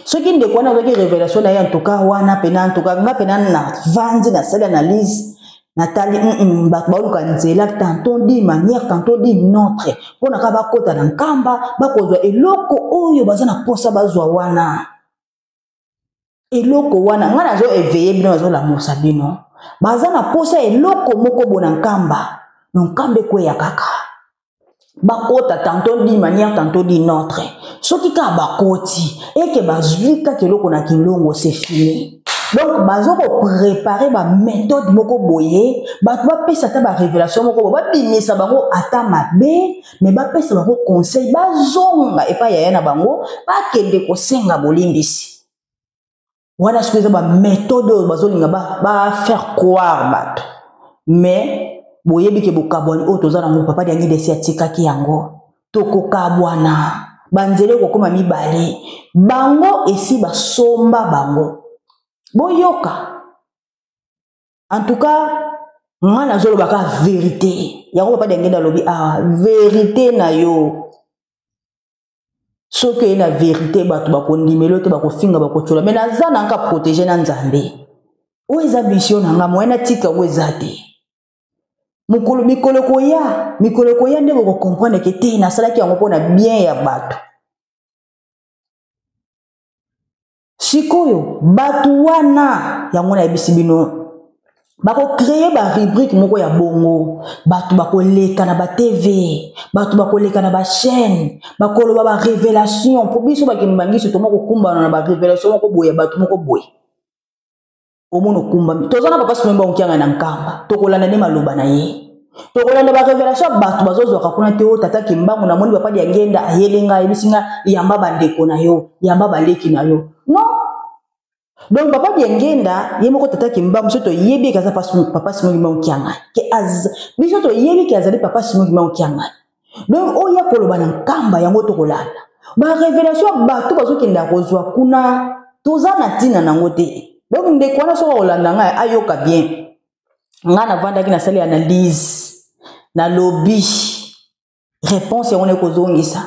soki ndeko wana azwaki révélation na ye en tout cas wana pena en tout cas nga pena na vandi na sali analyse natali bato baoluka nzela tantôt di manière tantôt di notre mpona ka bakota na nkamba bakozwa eloko oyo baza na posa bazwa wana eloko wana nga nazo éveille bino bazolamusa bino baza na posa eloko moko bona nkamba nkamba ekweya kaka bakota tantôt di manière tantôt di notre soki ka bakoti eke bazwi kaka eloko na kilongo c'est fini. Donc, bazo ko préparer ba méthode moko boye, ba pesa ta ba révélation moko ba bimisa bango ata mabe, mais ba pesa bango conseil ba zonga et pas yaya na bango, ba kende ko senga bolimbisi. Wana ce que ba méthode bazo linga ba faire croire bato. Mais boyebi ke bokabwani o tozana ngo papa diangi desi atika ki yango. Toko kabwana. Banzele ko koma mibale. Bango esi ba somba bango. Boyoka. En tout cas, moi na zolo baka vérité. Yango papa dengenda lobi vérité na yo. Soki ena vérité bato bakondimelo te bakofinga bakochola mais nazana nka protéger na nzambe. O eza mission na nga moyena tika o eza te. Mikolo koya nde boko comprendre que te na sala ki yango pona bien ya bato. Sikoyo batu wana yango na ebisi bino bako créer ba rubrique moko ya bongo batu bako leka na ba TV batu bako leka na ba chaîne bako loba ba révélation pour biso ba kimbangiso to moko kumba na ba révélation moko boye batu moko boye omono kumba tozana papa simba onkianga na nkamba tokolanda ne maloba na ye tokolanda ba révélation batu bazozo kakuna te o tata kimbangu na moni papa diangenda ayelenga ebisinga yamba bandeko na yo yamba baleki na yo non Donc papa biengenda yemoko tata kimba mso to yebi kaza papa simo kimba okianga ke az biso to yebi ke azali papa simo kimba okianga. Donc oya koloba na nkamba yango to kolala ba révélation ba to bazo kenda kozwa kuna toza na tina nango te. Donc ndeko na so kolanda nga ayoka bien nga na vanda ki na sali analyse na lobby réponse yango ne kozongisa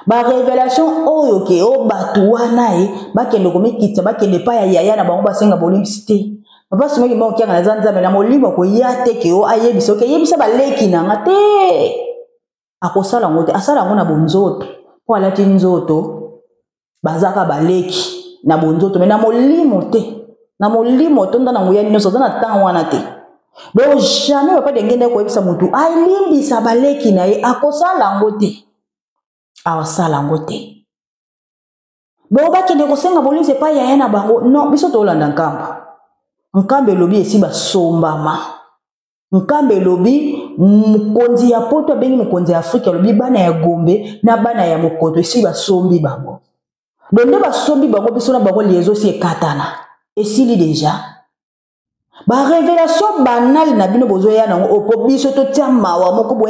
ba révélation oyo ke o batu wana ba kende komikitsa ba kende pa ya yaya na bango basenga bolimbisite papa simo ki mo kianga na zanza na molimo ko yate ke o ayebiso ke yebisa ba leki na nga te akosala ngote asala ngo na bonzoto po alati nzoto bazaka ba leki na bonzoto me na molimo te na molimo to ndana nguyani no so na tan wana te. Donc jamais papa dengende ko yebisa mutu alimbisa ba leki na ye akosala ngote awasala ngote bo ba kende ko senga bolise pa ya na bango non biso to landa nkambe lobi esi ba sombama nkambe lobi mukonzi ya poto bengi mukonzi ya Afrika lobi bana ya Gombe na bana ya Mokoto esi ba sombi bango donde ba sombi bango biso na bango liezo si ekatana esili déjà ba révélation banale na bino bozo ya nango opo biso to tia mawa moko bo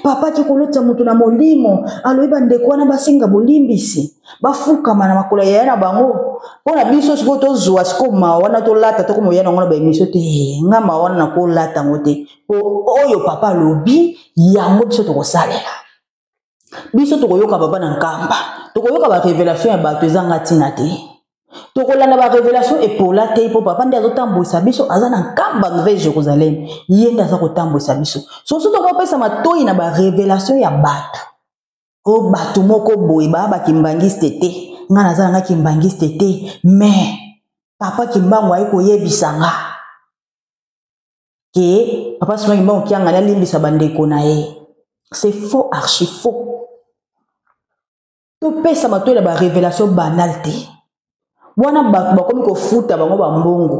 papa ki kolota mutu na molimo aloiba ndeko na basenga bolimbisi bafukama na makolo ya na bango pona biso siko to zwa siko mawa na to lata to komo ya nango na ba emission te nga mawa na ko lata ngote oyo papa lobi yango biso to kosalela biso to koyoka baba na nkamba to koyoka ba révélation ya bato ezanga tina te tokolanda ba révélation epola te po papa ndi azotambuisa biso aza na nkamba Nouvelle Jérusalem yenda aza kotambuisa biso soso to kopesa matoi na ba révélation ya bato o bato moko boye ba kimbangiste te nga nazala nga kimbangiste te mais papa kimbango ayi koyebisa nga ke papa sima kimbango kianga na limbisa bandeko na ye c'est faux, archi faux. To pesa matoi na ba révélation banale te wana bato bakomi kofuta bango bambongo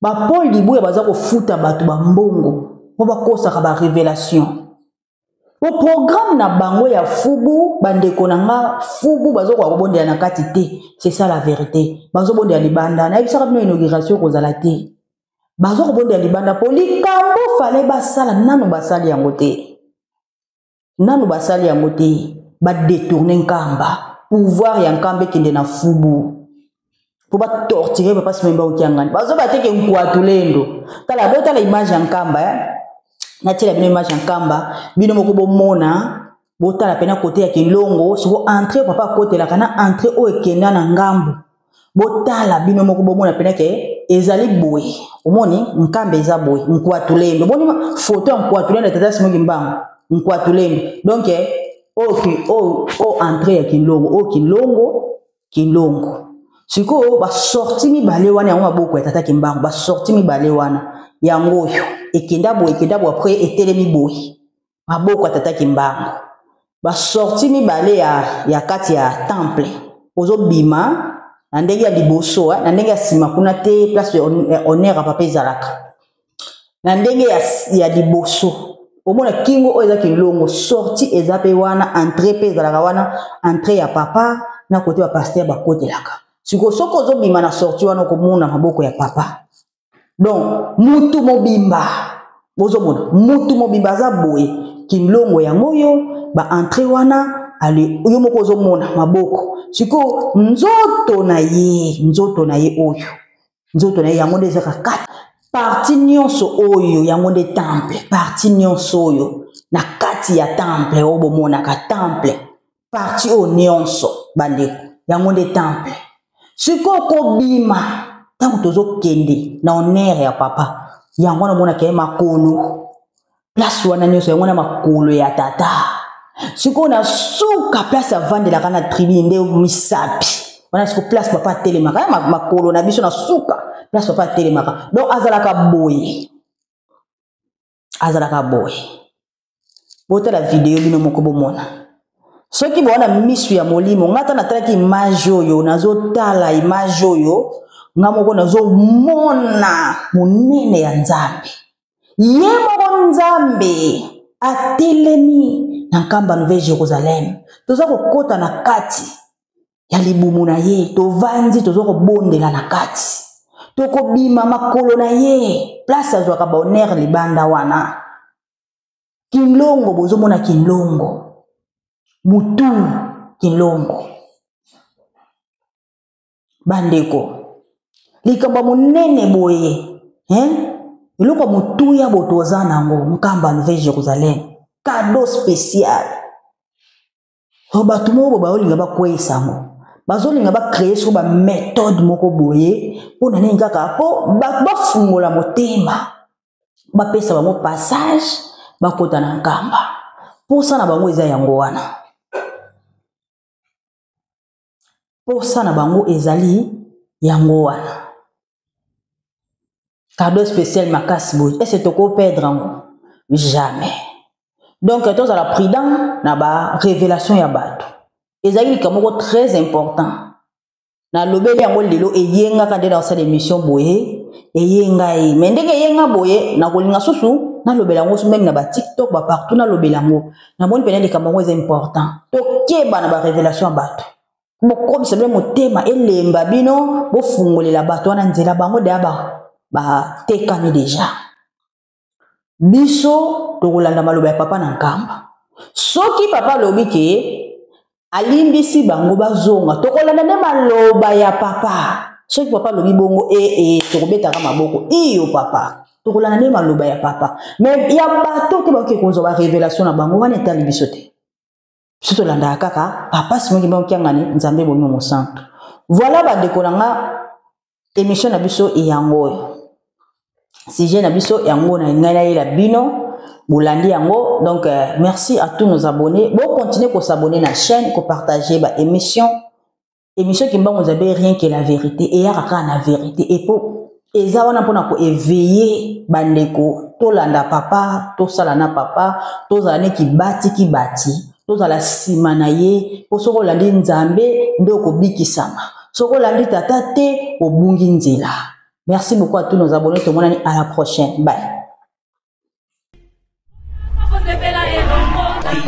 ba Paul Dibuya baza kofuta bato bambongo po bakosaka ba révélation po programme na bango ya fubu bandeko nanga fubu bazo kwa kobondela na kati te c'est ça la vérité bazo bondela libanda na ebisaka bino inauguration kozala te bazo kobondela libanda po likambo fale basala nanu basali yango te ba détourner nkamba pouvoir ya nkambe kende na fubu po ba torturer papa simemba okiangani bazo bateke nkwatulendo tala bota la image ya nkamba na tela bino image ya nkamba bino moko bomona bota la pena côté ya kilongo siko entrer papa côté la kana entrer o ekenda na ngambu bota la bino moko bomona pena ke ezali boy omoni nkambe eza boy nkwatulendo boni photo nkwatulendo tata simo kimbango nkwatulendo donc entrée ya kilongo siko ba sorti mi bale wana yango maboko ya tata kimbango ba sorti mi bale wana yango yo ekenda bo après etelemi boy maboko ya tata kimbango ba sorti mi bale ya kati ya temple ozo bima na ndenge ya liboso na ndenge ya sima kuna te place ya honneur ya papa ezalaka na ndenge ya liboso omona kingo oyo eza kilongo sorti eza pe wana entrée pe ezalaka wana entrée ya papa na kote ya pasteur bakotelaka siko soko ozobima na sorti wana okomona maboko ya papa donc mutu mobimba bozomona mutu mobimba aza boye kilongo yango yo ba entrée wana ale yo moko ozomona maboko siko nzoto na ye oyo nzoto na ye yango ndeza kaka parti nyonso oyo yango nde temple parti nyonso oyo na kati ya temple obomona ka temple parti o nyonso bandeko yango nde temple siko kobima tango tozo kende na honneur ya papa yango na mona ke makolo place wana nyonso yango na makolo ya tata siko na suka place avandela kana tribu nde misapi wana siko place papa telemaka makolo na biso na suka place papa telemaka donc azalaka boye bota la vidéo bino moko bomona soki bona misu ya molimo ngata na talaki image oyo nazotala image oyo ngamoko nazomona monene ya Nzambe ye moko Nzambe atelemi na nkamba Nouvelle Jérusalem toza kokota na kati ya libumu na ye tovandi tozokobondela na kati tokobima makolo na ye place azwaka bonheur libanda wana kinlongo bozomona kinlongo mutu kinlongo bandeko likambo munene boye iloko mutu ya botoza nango mkamba Nouvelle Jérusalem cadeau spécial bato moko baolinga bakweyisa ngo bazolinga bacréer sur ba méthode moko boye mpona nini kaka mpo bafungola motema bapesa bango passage bakota na nkamba posa na bango eza yango wana posa na bango ezali yango wana cadeau spécial makasi boye est-ce que toko perdre yango jamais. Donc tous à la prudent na ba révélation ya bato ezali likamoko très important na lobeli yango lelo eyenga kande na sa émission boye eyenga mais ndenge eyenga boye na kolinga susu na lobela yango même na ba TikTok ba partout na lobela yango na moni pena likamoko est important to keba na ba révélation ya bato bo comme c'est même motema elemba bino bo fungolela bato wana nzela bango de ba tekami déjà biso tokolanda maloba ya papa na nkamba soki papa lobi ke alimbisi bango bazonga tokolanda ne maloba ya papa soki papa lobi bongo tokobetaka maboko iyo papa tokolanda ne maloba ya papa mais ya bato ke bakoki kozwa ba révélation na bango wana etali biso te biso tolanda kaka papa simongi baokiangani nzambe bomi mo centre. Voilà bandeko nanga émission na biso eyango oyo sujet na biso yango na ngana ila bino bolandi yango. Donc merci à tous nos abonnés. Bon continuez à s'abonner à la chaîne, à partager ba émission qui m'a vous avez rien que la vérité et ya ka na vérité et pour eza wana pona ko éveiller bandeko to landa papa to sala na papa to zane ki bati to zala simana ye po soko landi nzambe ndoko bikisama soko landi tata te obungi nzela. Merci beaucoup à tous nos abonnés. Tout le monde à la prochaine. Bye. Ai,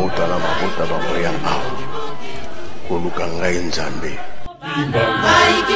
que